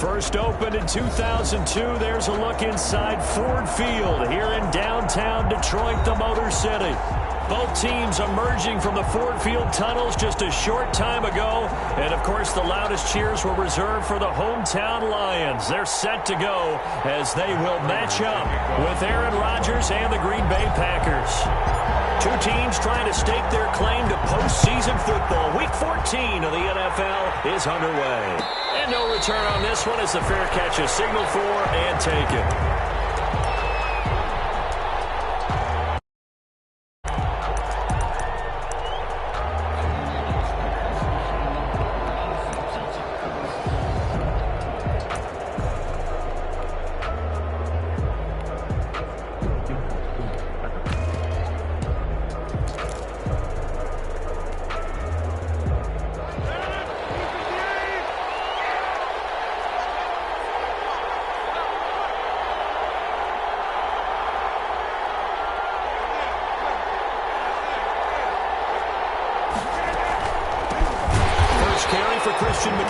First opened in 2002. There's a look inside Ford Field here in downtown Detroit, the Motor City. Both teams emerging from the Ford Field tunnels just a short time ago. And, of course, the loudest cheers were reserved for the hometown Lions. They're set to go as they will match up with Aaron Rodgers and the Green Bay Packers. Two teams trying to stake their claim to postseason football. Week 14 of the NFL is underway. And no return on this one as the fair catch is signaled for and taken.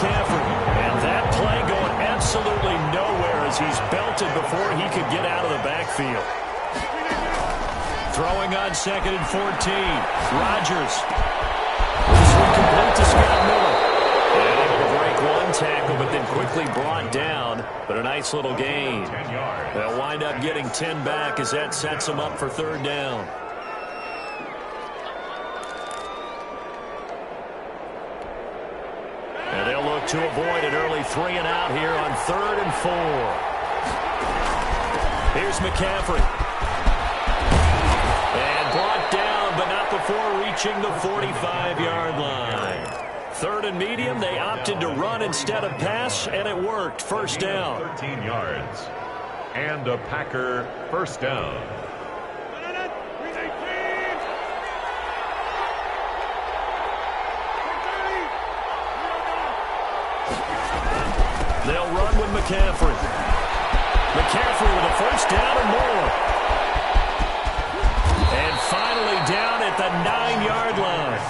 And that play going absolutely nowhere as he's belted before he could get out of the backfield. Throwing on 2nd and 14. Rodgers. This one complete to Scott Miller. And able to break one tackle, but then quickly brought down. But a nice little gain. They'll wind up getting 10 back as that sets them up for 3rd down. And they'll look to avoid an early 3 and out here on 3rd and 4. Here's McCaffrey. And brought down, but not before reaching the 45-yard line. 3rd and medium, they opted to run instead of pass, and it worked. 1st down. 13 yards. And a Packer 1st down. They'll run with McCaffrey. McCaffrey with a 1st down and more. And finally down at the 9-yard line.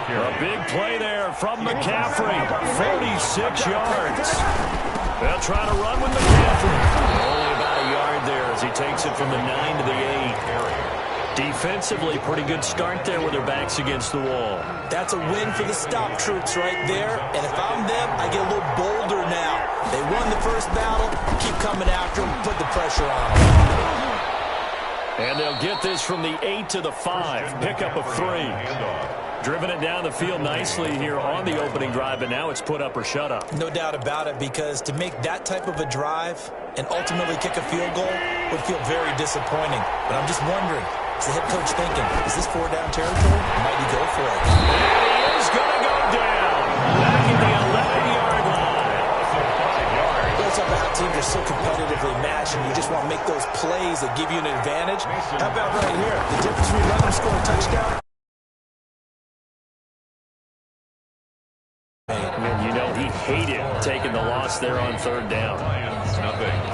A big play there from McCaffrey. 46 yards. They'll try to run with McCaffrey. Only about a yard there as he takes it from the 9 to the 8. Defensively, pretty good start there with their backs against the wall. That's a win for the stop troops right there. And if I'm them, I get a little bolder now. They won the first battle. Keep coming after them. Put the pressure on them. And they'll get this from the 8 to the 5. Pickup of 3. Driven it down the field nicely here on the opening drive, and now it's put up or shut up. No doubt about it, because to make that type of a drive and ultimately kick a field goal would feel very disappointing. But I'm just wondering, is the head coach thinking, is this 4-down territory? Might he go for it? And he is going to go down. Back at the 11-yard line. Goes up how teams are so competitively matched, and you just want to make those plays that give you an advantage. How about right here? The difference between letting them score a touchdown. And you know he hated taking the loss there on 3rd down.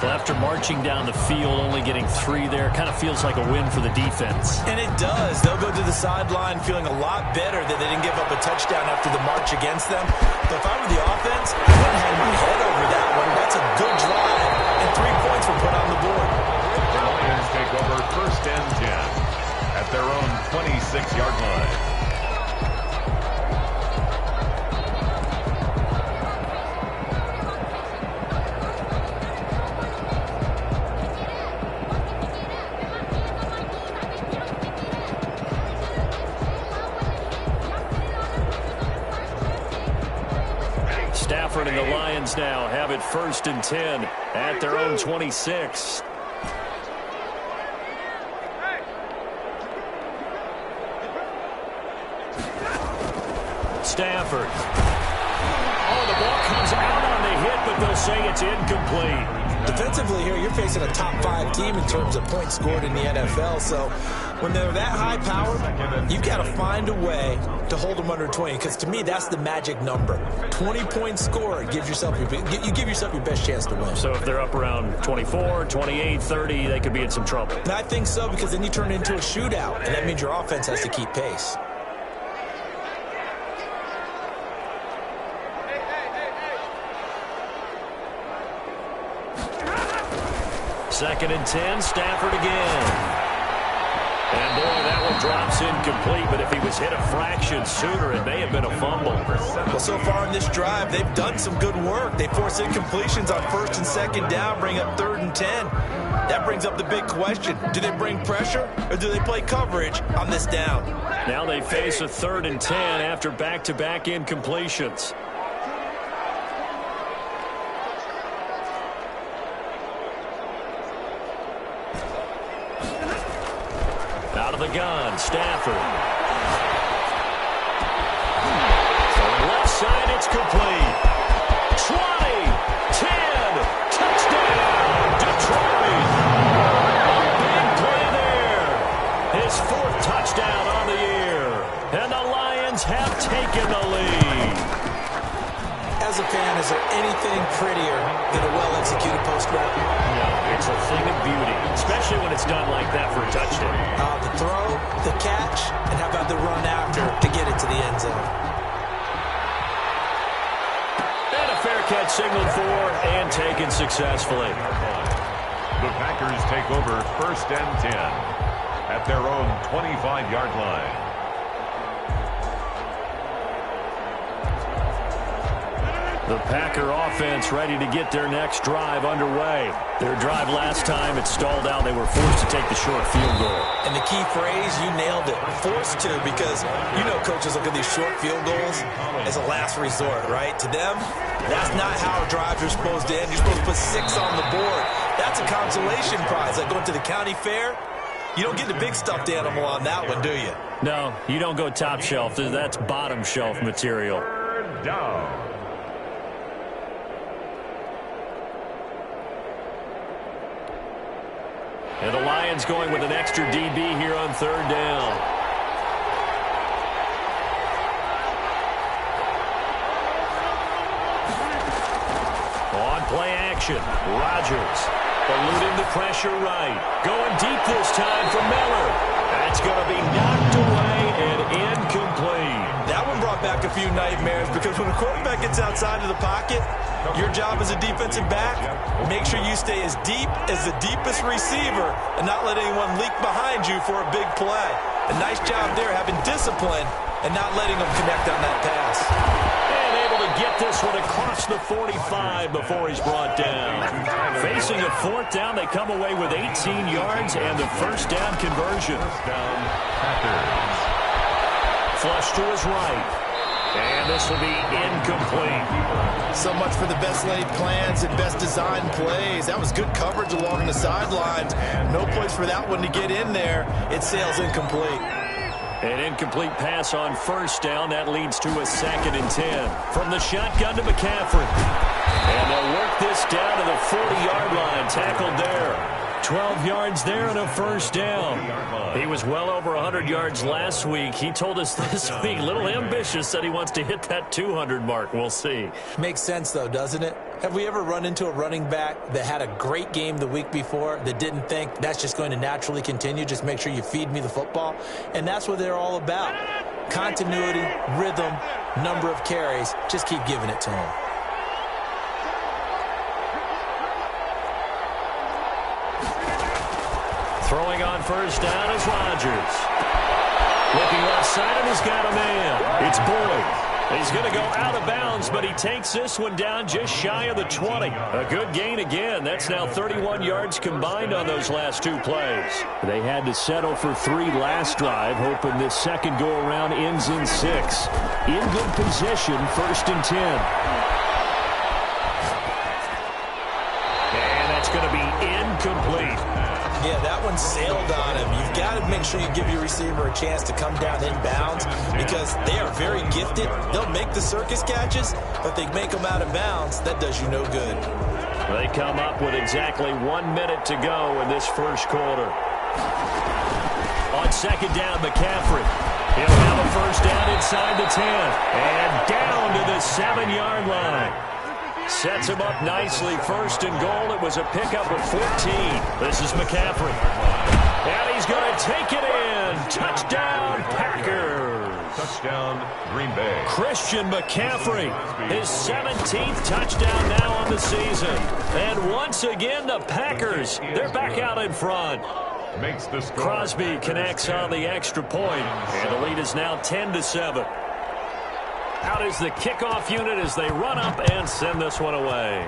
So after marching down the field, only getting 3 there, kind of feels like a win for the defense. And it does. They'll go to the sideline feeling a lot better that they didn't give up a touchdown after the march against them. But if I were the offense, I wouldn't hang my head over that one. That's a good drive, and 3 points were put on the board. The Lions take over 1st and 10 at their own 26-yard line. Stafford and the Lions now have it 1st and 10 at their own 26. Stafford. Oh, the ball comes out on the hit, but they'll say it's incomplete. Defensively here, you're facing a top-5 team in terms of points scored in the NFL. So when they're that high-powered, you've got to find a way to hold them under 20. Because to me, that's the magic number. 20 points scored gives yourself you give yourself your best chance to win. So if they're up around 24, 28, 30, they could be in some trouble. And I think so, because then you turn it into a shootout, and that means your offense has to keep pace. 2nd and 10, Stafford again. And boy, that one drops incomplete, but if he was hit a fraction sooner, it may have been a fumble. Well, so far in this drive, they've done some good work. They force incompletions on 1st and 2nd down, bring up 3rd and 10. That brings up the big question. Do they bring pressure, or do they play coverage on this down? Now they face a 3rd and 10 after back-to-back incompletions. Out of the gun, Stafford. From left side, it's complete. 20, 10, touchdown, Detroit. A big play there. His 4th touchdown on the year. And the Lions have taken the lead. As a fan, is there anything prettier than a well-executed post route? No, it's a thing of beauty, especially when it's done like that for a touchdown. The throw, the catch, and how about the run after to get it to the end zone? And a fair catch signaled for and taken successfully. The Packers take over 1st and 10 at their own 25-yard line. The Packer offense ready to get their next drive underway. Their drive last time, it stalled out. They were forced to take the short field goal. And the key phrase, you nailed it, forced to, because you know coaches look at these short field goals as a last resort, right? To them, that's not how drives are supposed to end. You're supposed to put 6 on the board. That's a consolation prize. Like going to the county fair, you don't get the big stuffed animal on that one, do you? No, you don't go top shelf. That's bottom shelf material. 3rd down. And the Lions going with an extra DB here on 3rd down. On play action, Rodgers eluding the pressure right. Going deep this time for Miller. That's going to be knocked away and incomplete. That one brought back a few nightmares, because when a quarterback gets outside of the pocket, your job as a defensive back, make sure you stay as deep as the deepest receiver and not let anyone leak behind you for a big play. A nice job there, having discipline and not letting them connect on that pass. And able to get this one across the 45 before he's brought down. Facing a 4th down, they come away with 18 yards and the 1st down conversion. Flush to his right. And this will be incomplete. So much for the best laid plans and best designed plays. That was good coverage along the sidelines. No place for that one to get in there. It sails incomplete. An incomplete pass on 1st down. That leads to a 2nd and 10. From the shotgun to McCaffrey. And they'll work this down to the 40-yard line. Tackled there. 12 yards there and a 1st down. He was well over 100 yards last week. He told us this week, a little ambitious, said he wants to hit that 200 mark. We'll see. Makes sense, though, doesn't it? Have we ever run into a running back that had a great game the week before that didn't think that's just going to naturally continue? Just make sure you feed me the football. And that's what they're all about. Continuity, rhythm, number of carries. Just keep giving it to them. Throwing on 1st down is Rodgers. Looking left side, and he's got a man. It's Boyd. He's going to go out of bounds, but he takes this one down just shy of the 20. A good gain again. That's now 31 yards combined on those last 2 plays. They had to settle for 3 last drive, hoping this second go-around ends in 6. In good position, 1st and 10. And that's going to be incomplete. Yeah, that one sailed on him. You've got to make sure you give your receiver a chance to come down inbounds, because they are very gifted. They'll make the circus catches, but they make them out of bounds. That does you no good. They come up with exactly 1 minute to go in this 1st quarter. On 2nd down, McCaffrey. He'll have a 1st down inside the 10. And down to the 7-yard line. Sets him up nicely. 1st and goal. It was a pickup of 14. This is McCaffrey. And he's going to take it in. Touchdown, Packers. Touchdown, Green Bay. Christian McCaffrey, his 17th touchdown now on the season. And once again, the Packers, they're back out in front. Makes the score. Crosby connects on the extra point, and the lead is now 10-7. Out is the kickoff unit as they run up and send this one away.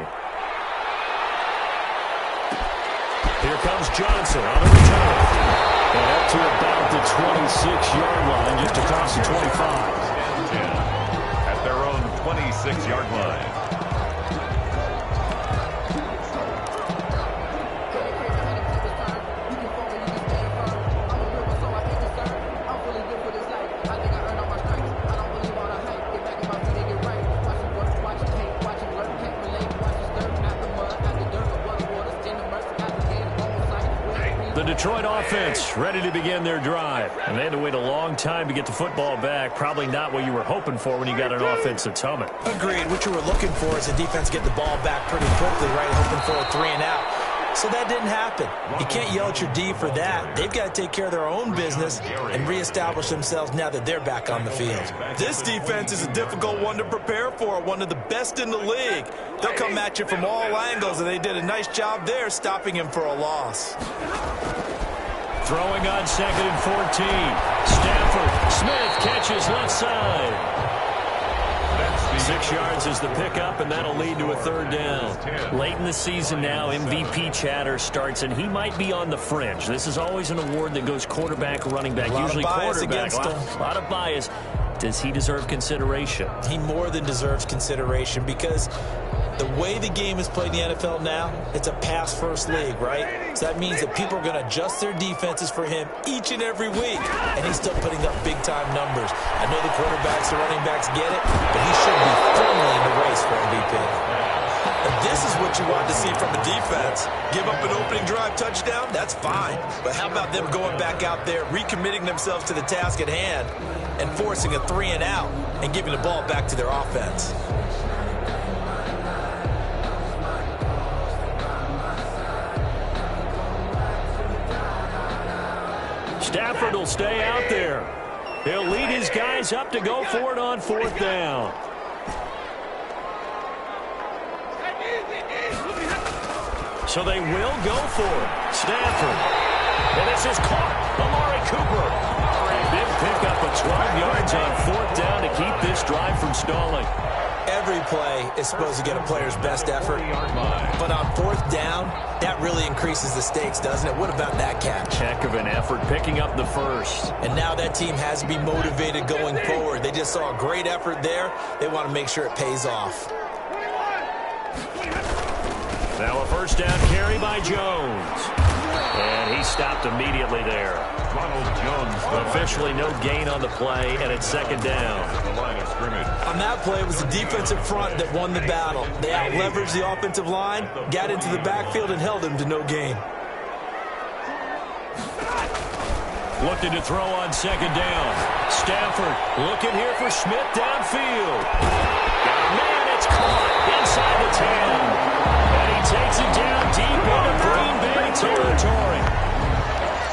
Here comes Johnson on the return. And up to about the 26-yard line, just across the 25. At their own 26-yard line. The Detroit offense ready to begin their drive. And they had to wait a long time to get the football back. Probably not what you were hoping for when you got an offense that's humming. Agreed. What you were looking for is the defense get the ball back pretty quickly, right? Hoping for a 3 and out. So that didn't happen. You can't yell at your D for that. They've got to take care of their own business and reestablish themselves now that they're back on the field. This defense is a difficult one to prepare for, one of the best in the league. They'll come at you from all angles, and they did a nice job there stopping him for a loss. Throwing on 2nd and 14. Stafford. Smith catches left side. 6 yards is the pickup, and that'll lead to a 3rd down. Late in the season now, MVP chatter starts, and he might be on the fringe. This is always an award that goes quarterback, running back, usually quarterback. A lot of bias. Does he deserve consideration? He more than deserves consideration because the way the game is played in the NFL now, it's a pass-first league, right? So that means that people are going to adjust their defenses for him each and every week, and he's still putting up big-time numbers. I know the quarterbacks, the running backs get it, but he should be firmly in the race for MVP. And this is what you want to see from a defense. Give up an opening drive touchdown, that's fine. But how about them going back out there, recommitting themselves to the task at hand, and forcing a 3 and out, and giving the ball back to their offense? Stafford will stay out there. He'll lead his guys up to go for it on 4th down. So they will go for it. Stafford. And this is caught. Amari Cooper. Big pickup of 12 yards on 4th down to keep this drive from stalling. Every play is supposed to get a player's best effort. But on 4th down, that really increases the stakes, doesn't it? What about that catch? Heck of an effort picking up the first. And now that team has to be motivated going forward. They just saw a great effort there. They want to make sure it pays off. Now a 1st down carry by Jones. And he stopped immediately there. Ronald Jones. Officially no gain on the play, and it's 2nd down. The line of scrimmage. On that play, it was the defensive front that won the battle. They out-leveraged the offensive line, got into the backfield, and held him to no gain. Looking to throw on 2nd down. Stafford looking here for Smith downfield. Got a man, it's caught inside the 10. And he takes it down deep into Green Bay territory.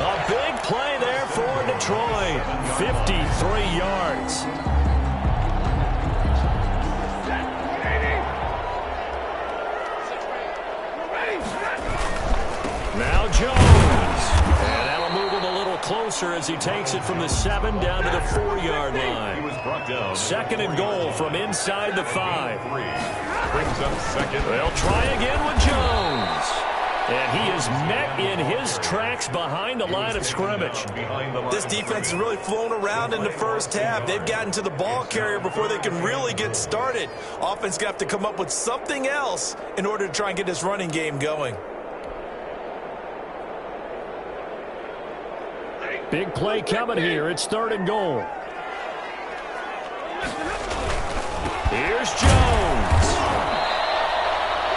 A big play there for Detroit. 53 yards. Now Jones. And that'll move him a little closer as he takes it from the 7 down to the 4-yard line. He was brought down. 2nd and goal from inside the 5. Brings up 2nd. They'll try again with Jones. And he is met in his tracks behind the line of scrimmage. This defense has really flown around in the first half. They've gotten to the ball carrier before they can really get started. Offense got to come up with something else in order to try and get this running game going. Big play coming here. It's 3rd and goal. Here's Jones.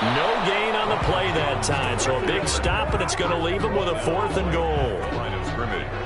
No gain on the play that time, so a big stop, and it's going to leave him with a 4th and goal.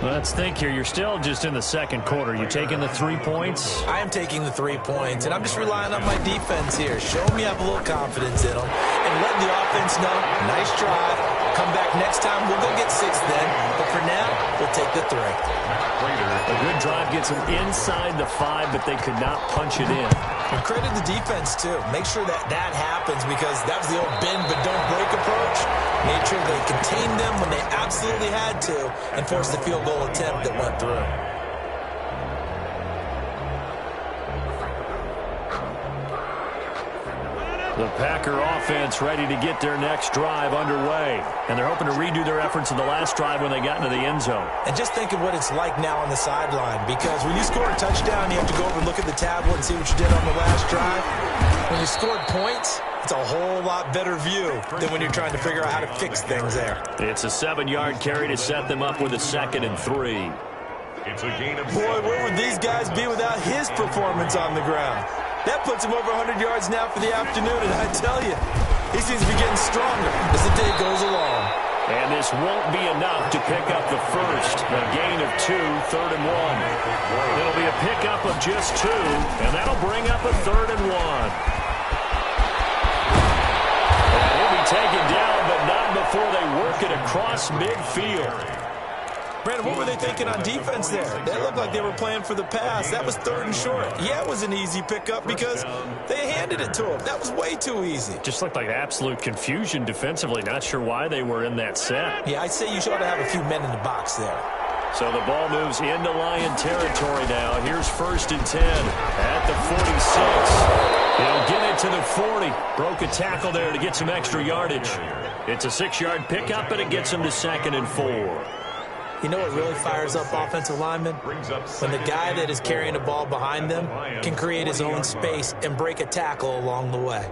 Let's think here. You're still just in the 2nd quarter. You taking the 3 points? I am taking the 3 points, and I'm just relying on my defense here. Show me I have a little confidence in them, and let the offense know, nice drive, come back next time, we'll go get 6 then. But for now, we'll take the 3. A good drive gets them inside the 5, but they could not punch it in. And credit the defense, too. Make sure that that happens because that was the old bend but don't break approach. Made sure they contained them when they absolutely had to and forced the field goal attempt that went through. The Packer offense ready to get their next drive underway. And they're hoping to redo their efforts in the last drive when they got into the end zone. And just think of what it's like now on the sideline, because when you score a touchdown, you have to go over and look at the tablet and see what you did on the last drive. When you scored points, it's a whole lot better view than when you're trying to figure out how to fix things there. It's a 7-yard carry to set them up with a 2nd and 3. It's a gain of Boy, where would these guys be without his performance on the ground? That puts him over 100 yards now for the afternoon, and I tell you, he seems to be getting stronger as the day goes along. And this won't be enough to pick up the first. A gain of 2, 3rd and 1. It'll be a pickup of just 2, and that'll bring up a 3rd and 1. And he'll be taken down, but not before they work it across midfield. Brandon, what were they thinking on defense there? They looked like they were playing for the pass. That was 3rd and short. Yeah, it was an easy pickup because they handed it to him. That was way too easy. Just looked like absolute confusion defensively. Not sure why they were in that set. Yeah, I'd say you ought to have a few men in the box there. So the ball moves into Lion territory now. Here's 1st and 10 at the 46. He'll get it to the 40. Broke a tackle there to get some extra yardage. It's a 6-yard pickup, and it gets him to 2nd and 4. You know what really fires up offensive linemen? When the guy that is carrying the ball behind them can create his own space and break a tackle along the way.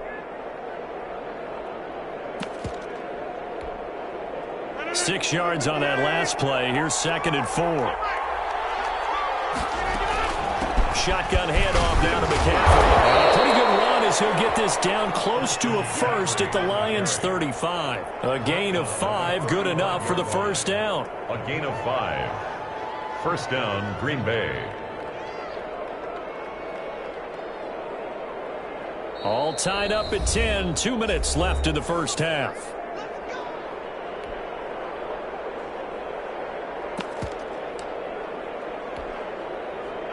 6 yards on that last play. Here's 2nd and 4. Shotgun handoff down to McCaffrey. A pretty good run as he'll get this down close to a first at the Lions' 35. A gain of 5, good enough for the first down. A gain of 5. First down, Green Bay. All tied up at 10. 2 minutes left in the first half.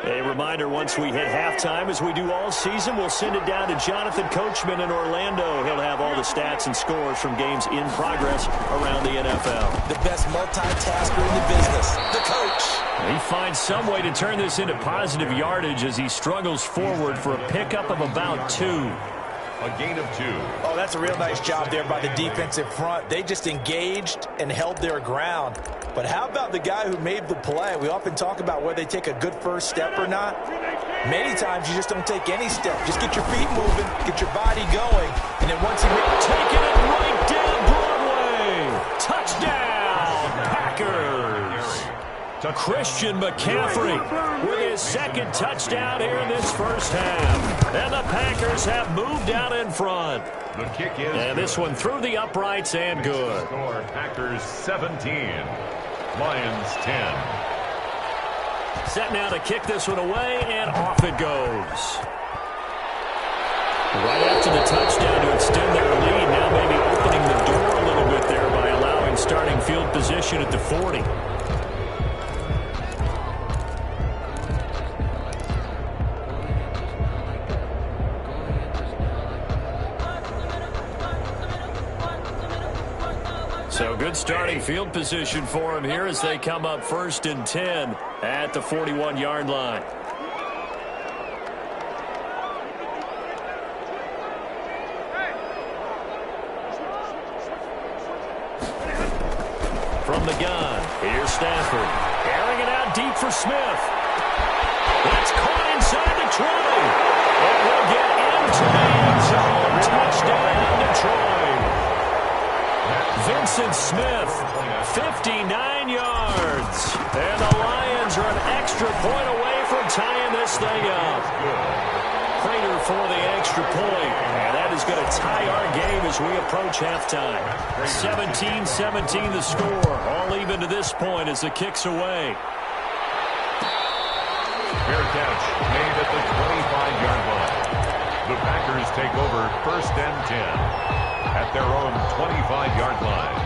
A reminder, once we hit halftime, as we do all season, we'll send it down to Jonathan Coachman in Orlando. He'll have all the stats and scores from games in progress around the NFL. The best multitasker in the business, the coach. He finds some way to turn this into positive yardage as he struggles forward for a pickup of about 2. A gain of 2. Oh, that's a real nice job there by the defensive front. They just engaged and held their ground. But how about the guy who made the play? We often talk about whether they take a good first step or not. Many times you just don't take any step. Just get your feet moving, get your body going, and then once you taking it right down Broadway. Touchdown, Packers. Christian McCaffrey with his 2nd touchdown here in this first half. And the Packers have moved out in front. The kick is and this one through the uprights and good. Score Packers 17, Lions 10. Set now to kick this one away, and off it goes. Right after the touchdown to extend their lead, now maybe opening the door a little bit there by allowing starting field position at the 40. So good starting field position for him here as they come up 1st and 10 at the 41-yard line. From the gun, here's Stafford. Airing it out deep for Smith. That's caught inside the 20. And he'll get into the end zone. Touchdown, Detroit. Vincent Smith, 59 yards. And the Lions are an extra point away from tying this thing up. Prater for the extra point. And that is going to tie our game as we approach halftime. 17-17 the score. All even to this point as the kick's away. Fair catch made at the 25-yard line. The Packers take over 1st and 10 at their own 25-yard line.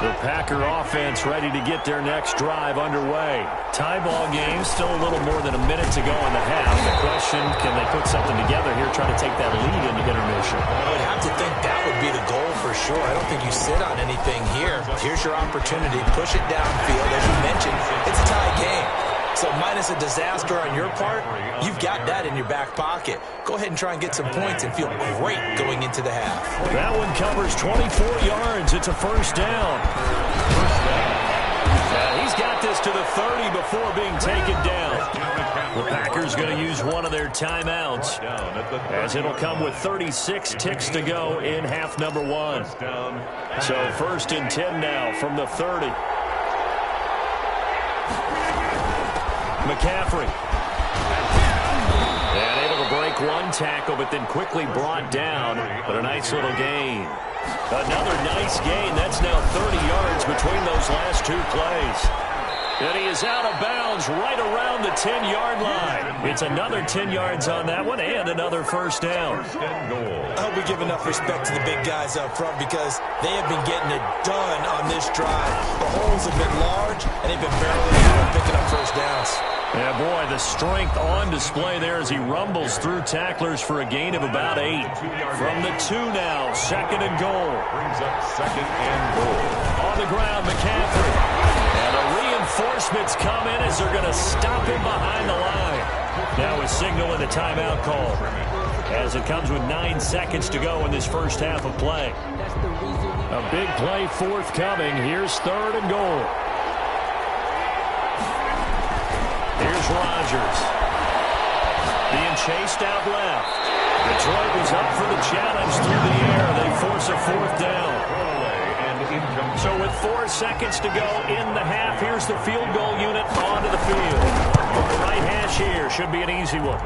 The Packer offense ready to get their next drive underway. Tie ball game, still a little more than a minute to go in the half. The question, can they put something together here, try to take that lead into intermission? I would have to think that would be the goal for sure. I don't think you sit on anything here. Here's your opportunity. Push it downfield. As you mentioned, it's a tie game. So minus a disaster on your part, you've got that in your back pocket. Go ahead and try and get some points and feel great going into the half. That one covers 24 yards. It's a first down. He's got this to the 30 before being taken down. The Packers going to use one of their timeouts, as it'll come with 36 ticks to go in half number 1. So first and 10 now from the 30. McCaffrey. And able to break one tackle, but then quickly brought down. But a nice little gain. Another nice gain. That's now 30 yards between those last two plays. And he is out of bounds right around the 10-yard line. It's another 10 yards on that one and another first down. I hope we give enough respect to the big guys up front because they have been getting it done on this drive. The holes have been large, and they've been barreling through and picking up first downs. Yeah, boy, the strength on display there as he rumbles through tacklers for a gain of about 8. From the 2 now, second and goal. Brings up second and goal. On the ground, McCaffrey. And the reinforcements come in as they're going to stop him behind the line. Now a signal in the timeout call, as it comes with 9 seconds to go in this first half of play. A big play forthcoming. Here's third and goal. Here's Rodgers. Being chased out left. Detroit was up for the challenge through the air. They force a fourth down. So with 4 seconds to go in the half, here's the field goal unit onto the field. From the right hash here, should be an easy one.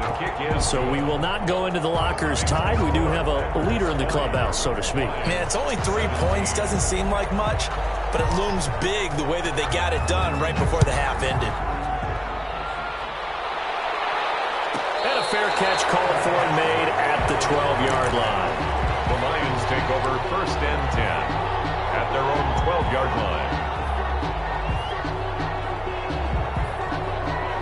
So we will not go into the lockers tied. We do have a leader in the clubhouse, so to speak. Man, it's only 3 points. Doesn't seem like much, but it looms big the way that they got it done right before the half ended. And a fair catch called for and made at the 12-yard line. The Lions take over first and 10 at their own 12-yard line.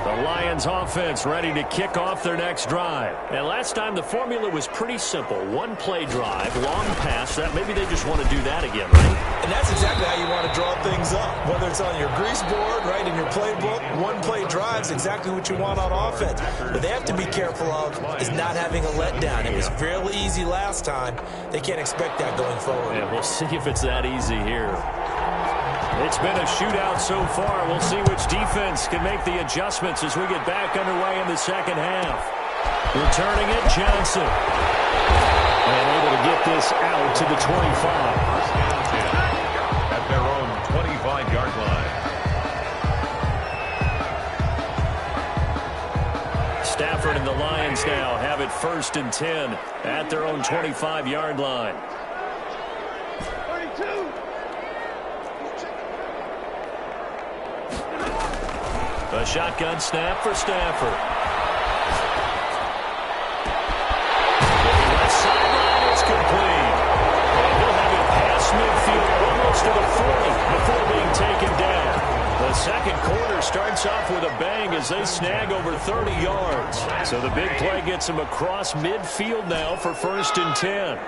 The Lions offense ready to kick off their next drive. And last time the formula was pretty simple. 1-play drive, long pass. That maybe they just want to do that again, right? And that's exactly how you want to draw things up. Whether it's on your grease board, right, in your playbook, 1-play drive's exactly what you want on offense. What they have to be careful of is not having a letdown. It was fairly easy last time. They can't expect that going forward. Yeah, we'll see if it's that easy here. It's been a shootout so far. We'll see which defense can make the adjustments as we get back underway in the second half. Returning it, Johnson. And able to get this out to the 25. First and 10 at their own 25-yard line. Stafford and the Lions now have it first and 10 at their own 25-yard line. A shotgun snap for Stafford. Left sideline, it's complete. And he'll have it past midfield, almost to the 40 before being taken down. The second quarter starts off with a bang as they snag over 30 yards. So the big play gets them across midfield now for first and 10.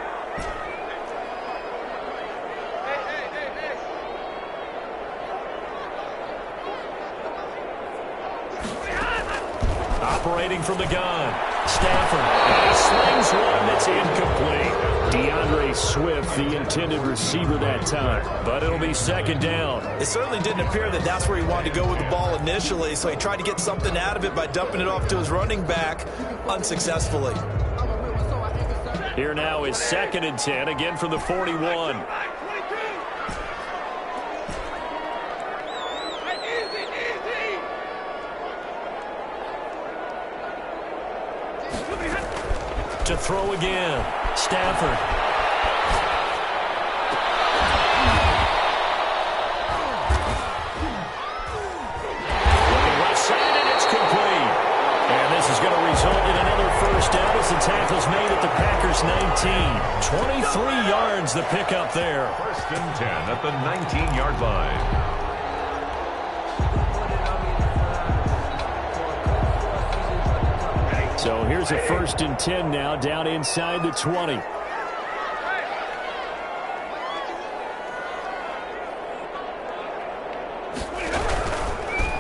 Operating from the gun. Stafford. And he slings one that's incomplete. DeAndre Swift, the intended receiver that time. But it'll be second down. It certainly didn't appear that that's where he wanted to go with the ball initially, so he tried to get something out of it by dumping it off to his running back unsuccessfully. Here now is second and 10, again from the 41. To throw again. Stafford. Looking left side, and it's complete. And this is going to result in another first down as the tackle's made at the Packers Packers 19. 23 yards the pickup there. First and 10 at the 19-yard line. So here's a first and 10 now, down inside the 20.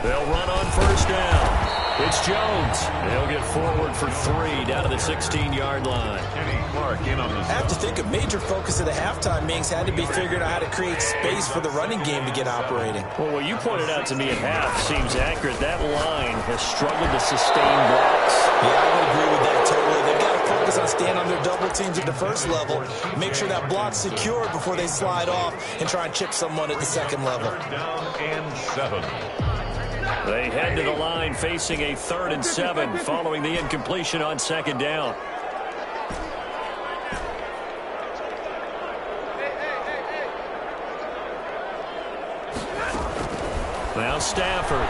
They'll run on first down. It's Jones. They'll get forward for 3 down to the 16-yard line. Kenny Clark in on the I have to think a major focus of the halftime meetings had to be figuring out how to create space for the running game to get operating. Well, what you pointed out to me at half seems accurate. That line has struggled to sustain blocks. Yeah, I would agree with that totally. They've got to focus on staying on their double teams at the first level, make sure that block's secure before they slide off and try and chip someone at the second level. down and 7. They head to the line facing a 3rd and 7 following the incompletion on second down. Now Stafford.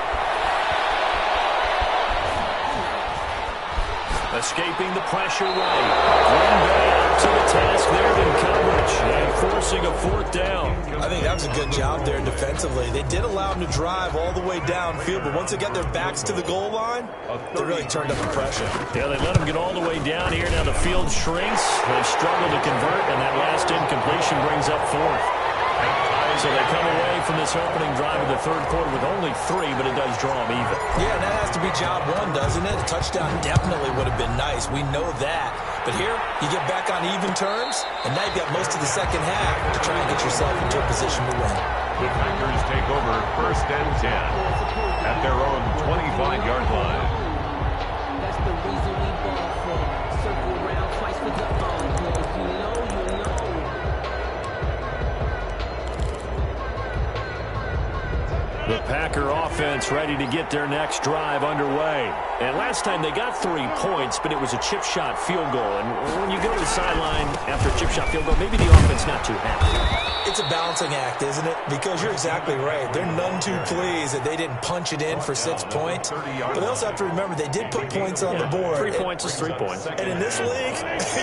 Escaping the pressure right. Green Bay up to the task there in coverage and forcing a 4th down. I think that was a good job there defensively. They did allow them to drive all the way downfield, but once they got their backs to the goal line, they really turned up the pressure. Yeah, they let them get all the way down here. Now the field shrinks. They've struggled to convert, and that last incompletion brings up 4th. So they come away from this opening drive of the 3rd quarter with only 3, but it does draw them even. Yeah, and that has to be job one, doesn't it? A touchdown definitely would have been nice. We know that. But here, you get back on even terms, and now you've got most of the second half to try and get yourself into a position to win. The Packers take over first and 10 at their own 25-yard line. That's the reason we ball for. Circle around twice for the you know. The Packer offense ready to get their next drive underway. And last time they got 3 points, but it was a chip shot field goal. And when you go to the sideline after a chip shot field goal, maybe the offense not too happy. It's a balancing act, isn't it? Because you're exactly right. They're none too pleased that they didn't punch it in for 6 points. But they also have to remember they did put points on the board. 3 points is 3 points. And in this league,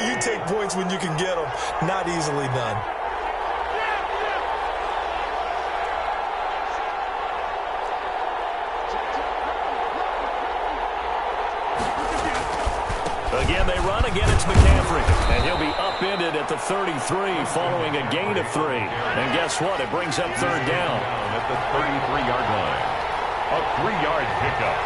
you take points when you can get them. Not easily done. Again, they run. Again, it's McCaffrey. And he'll be upended at the 33 following a gain of 3. And guess what? It brings up 3rd down. At the 33-yard line. A 3-yard pickup.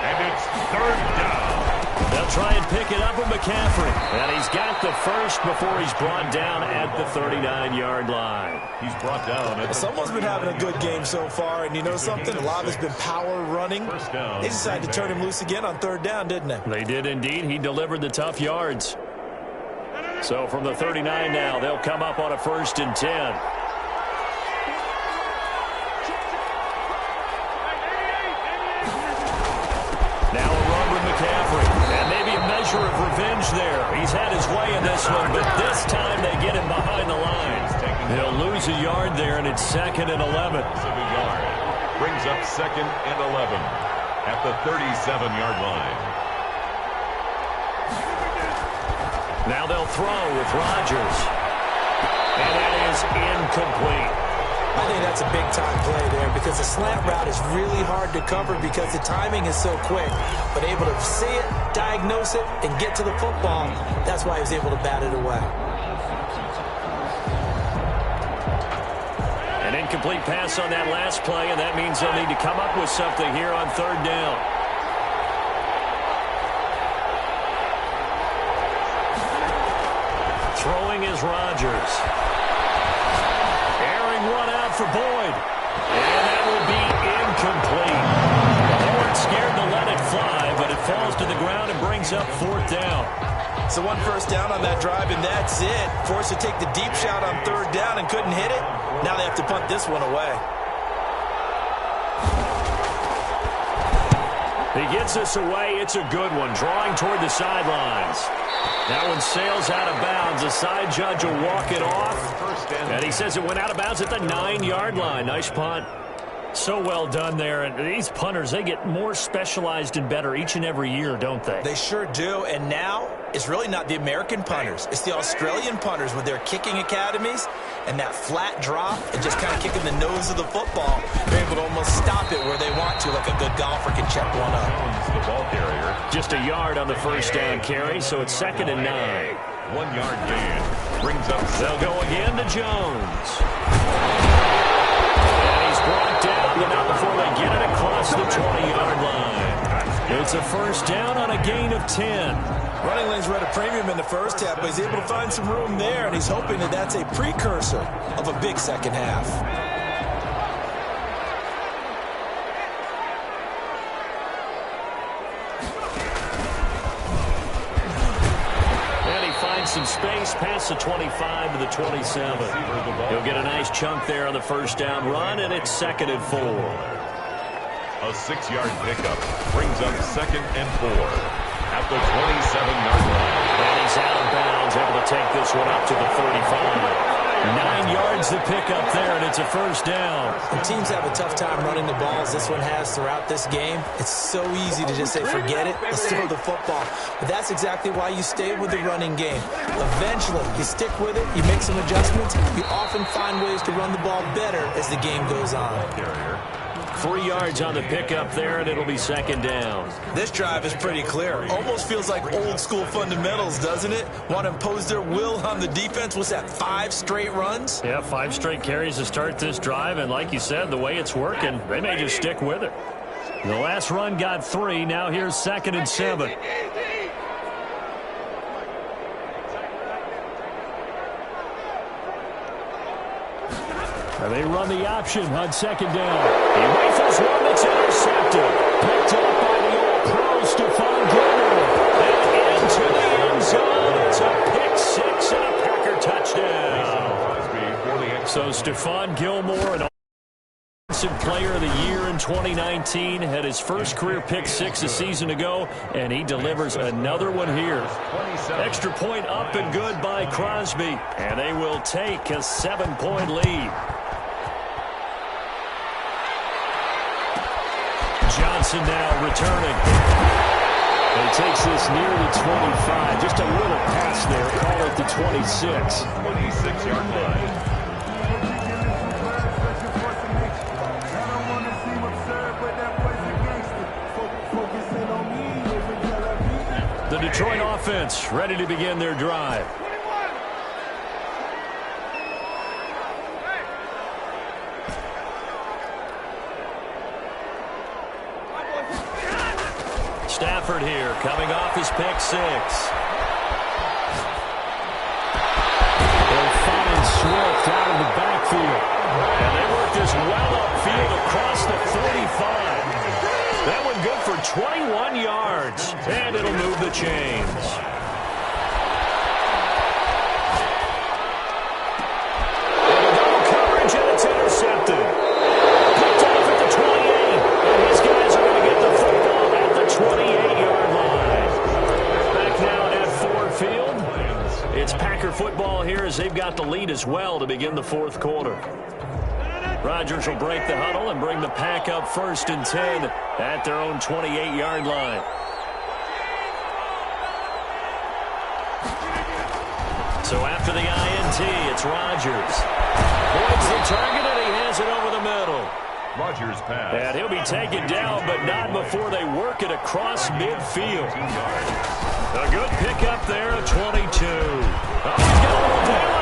And it's 3rd down. They'll try and pick it up with McCaffrey. And he's got the first before he's brought down at the 39-yard line. He's brought down at the Someone's been having a good game so far, and you know something? A lot of it's been power running. They decided to turn him loose again on 3rd down, didn't they? They did indeed. He delivered the tough yards. So from the 39 now, they'll come up on a 1st and 10. Now a run with McCaffrey. And maybe a measure of revenge there. He's had his way in this one, but this time they get him behind the line. He'll lose a yard there, and it's 2nd and 11. Brings up 2nd and 11 at the 37-yard line. Now they'll throw with Rodgers. And that is incomplete. I think that's a big-time play there because the slant route is really hard to cover because the timing is so quick. But able to see it, diagnose it, and get to the football, that's why he was able to bat it away. An incomplete pass on that last play, and that means they'll need to come up with something here on 3rd down. Throwing is Rodgers. Airing one out for Boyd. And that will be incomplete. They weren't scared to let it fly, but it falls to the ground and brings up 4th down. So 1 first down on that drive, and that's it. Forced to take the deep shot on 3rd down and couldn't hit it. Now they have to punt this one away. He gets this away. It's a good one. Drawing toward the sidelines. That one sails out of bounds. The side judge will walk it off. And he says it went out of bounds at the 9-yard line. Nice punt. So well done there. And these punters, they get more specialized and better each and every year, don't they? They sure do. And now it's really not the American punters. It's the Australian punters with their kicking academies and that flat drop and just kind of kicking the nose of the football. They're able to almost stop it where they want to, like a good golfer can check one up. The ball carrier. Just a yard on the first down carry, so it's 2nd and 9. 1 yard gain. Brings up They'll go again to Jones. And he's brought down, but not before they get it across the 20-yard line. It's a first down on a gain of 10. Running lanes were at a premium in the first half, but he's able to find some room there, and he's hoping that that's a precursor of a big second half. And he finds some space past the 25 to the 27. He'll get a nice chunk there on the first down run, and it's 2nd and 4. a 6-yard pickup. Brings up 2nd and 4. At the 27-yard line. And he's out of bounds, able to take this one up to the 35. 9 yards to pick up there, and it's a first down. And teams have a tough time running the ball as this one has throughout this game. It's so easy to just say, forget it, let's throw the football. But that's exactly why you stay with the running game. Eventually, you stick with it, you make some adjustments, you often find ways to run the ball better as the game goes on. 3 yards on the pickup there, and it'll be 2nd down. This drive is pretty clear. Almost feels like old school fundamentals, doesn't it? Want to impose their will on the defense. What's that, 5 straight runs? Yeah, 5 straight carries to start this drive, and like you said, the way it's working, they may just stick with it. The last run got 3. Now here's 2nd and 7. They run the option on 2nd down. He rifles one that's intercepted. Picked up by the All-Pro, Stephon Gilmore. And into the end zone. It's a pick 6 and a Packer touchdown. So Stephon Gilmore, an Offensive Player of the Year in 2019, had his first career pick 6 a season ago, and he delivers another one here. Extra point up and good by Crosby, and they will take a 7-point lead. Johnson now returning. And he takes this near the 25. Just a little pass there. Call it the 26. 26-yard line. The Detroit offense ready to begin their drive. Stafford here, coming off his pick 6. They'll find Swift out of the backfield. And they work this well upfield across the 45. That one good for 21 yards. And it'll move the chains. And a double coverage, and it's intercepted. Picked off at the 28. And these guys are going to get the football at the 28-yard line. Back now at Ford Field. It's Packer football here as they've got the lead as well to begin the 4th quarter. Rodgers will break the huddle and bring the Pack up 1st and 10 at their own 28-yard line. So after the INT, it's Rodgers. Points the target, and he has it over the middle. Rodgers pass. And he'll be taken down, but not before they work it across midfield. A good pickup there at 22. Oh, he's got a little delay.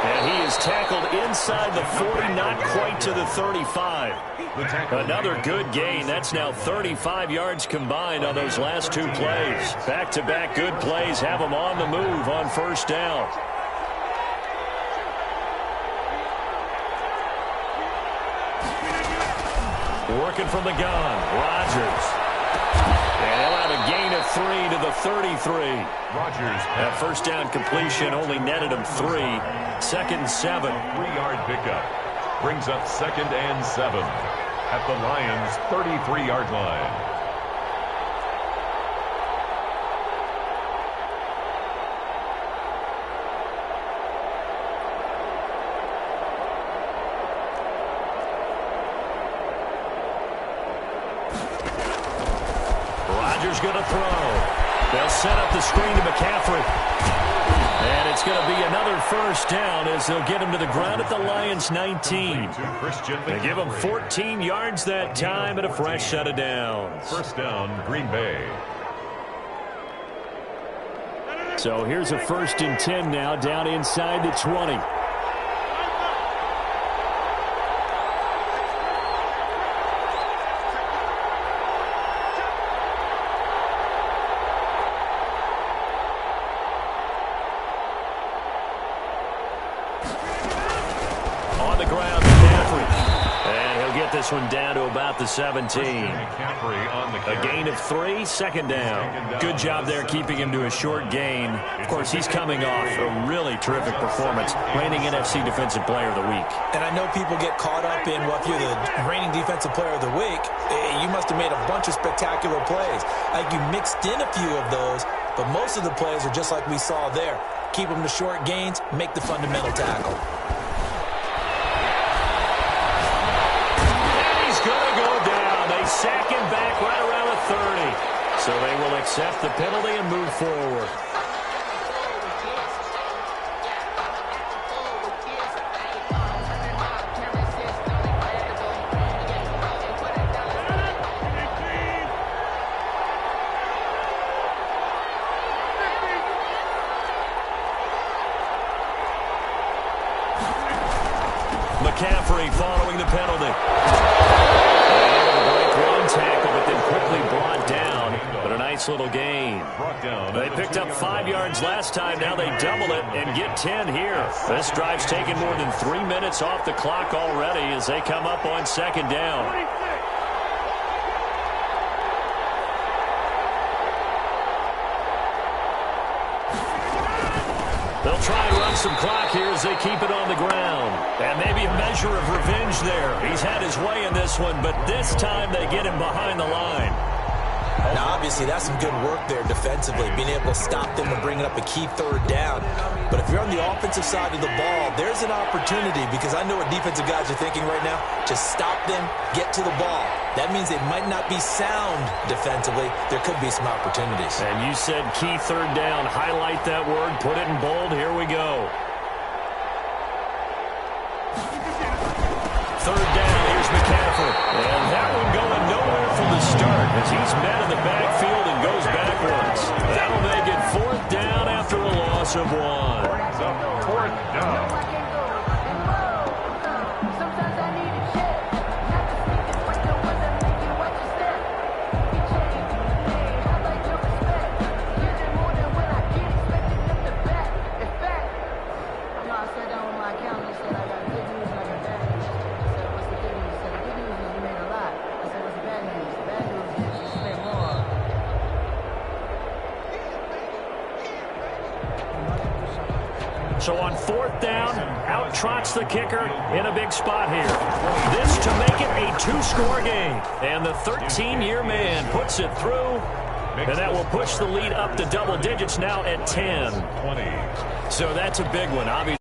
And he is tackled inside the 40, not quite to the 35. Another good gain. That's now 35 yards combined on those last 2 plays. Back-to-back good plays have them on the move on 1st down. Working from the gun, Rodgers. And he'll have a gain of 3 to the 33. Rodgers. That first down completion only netted him 3. 2nd and 7. 3-yard pickup. Brings up 2nd and 7. At the Lions' 33-yard line. Rodgers going to throw. They'll set up the screen to McCaffrey. And it's going to be another first down as they'll get him to the ground at the Lions' 19. They give him 14 yards that time and a fresh set of downs. First down, Green Bay. So here's a 1st and 10 now, down inside the 20. On the ground, McCaffrey. And he'll get this one down to about the 17. A gain of 3, second down. Good job there keeping him to a short gain. Of course, he's coming off a really terrific performance, reigning NFC Defensive Player of the Week. And I know people get caught up in, well, if you're the reigning Defensive Player of the Week, you must have made a bunch of spectacular plays. Like you mixed in a few of those, but most of the plays are just like we saw there. Keep them to short gains, make the fundamental tackle. Sack him back right around the 30. So they will accept the penalty and move forward. McCaffrey following the penalty. Tackle, but then quickly brought down. But a nice little gain. They picked up 5 yards last time. Now they double it and get 10 here. This drive's taken more than 3 minutes off the clock already as they come up on second down. They'll try and run some clock here as they keep it on the ground. And maybe a measure of revenge there. He's had his way in this one, but this time they get him behind the line. Now, obviously, that's some good work there defensively, being able to stop them and bringing up a key third down. But if you're on the offensive side of the ball, there's an opportunity because I know what defensive guys are thinking right now. Just stop them, get to the ball. That means they might not be sound defensively. There could be some opportunities. And you said key third down. Highlight that word. Put it in bold. Here we go. Third down. Here's McCaffrey. And that one going nowhere from the start as he's met in the backfield and goes backwards. That'll make it 4th down after a loss of 1. So 4th down. So on 4th down, out trots the kicker in a big spot here. This to make it a 2-score game. And the 13-year man puts it through. And that will push the lead up to double digits now at 10. So that's a big one. Obviously.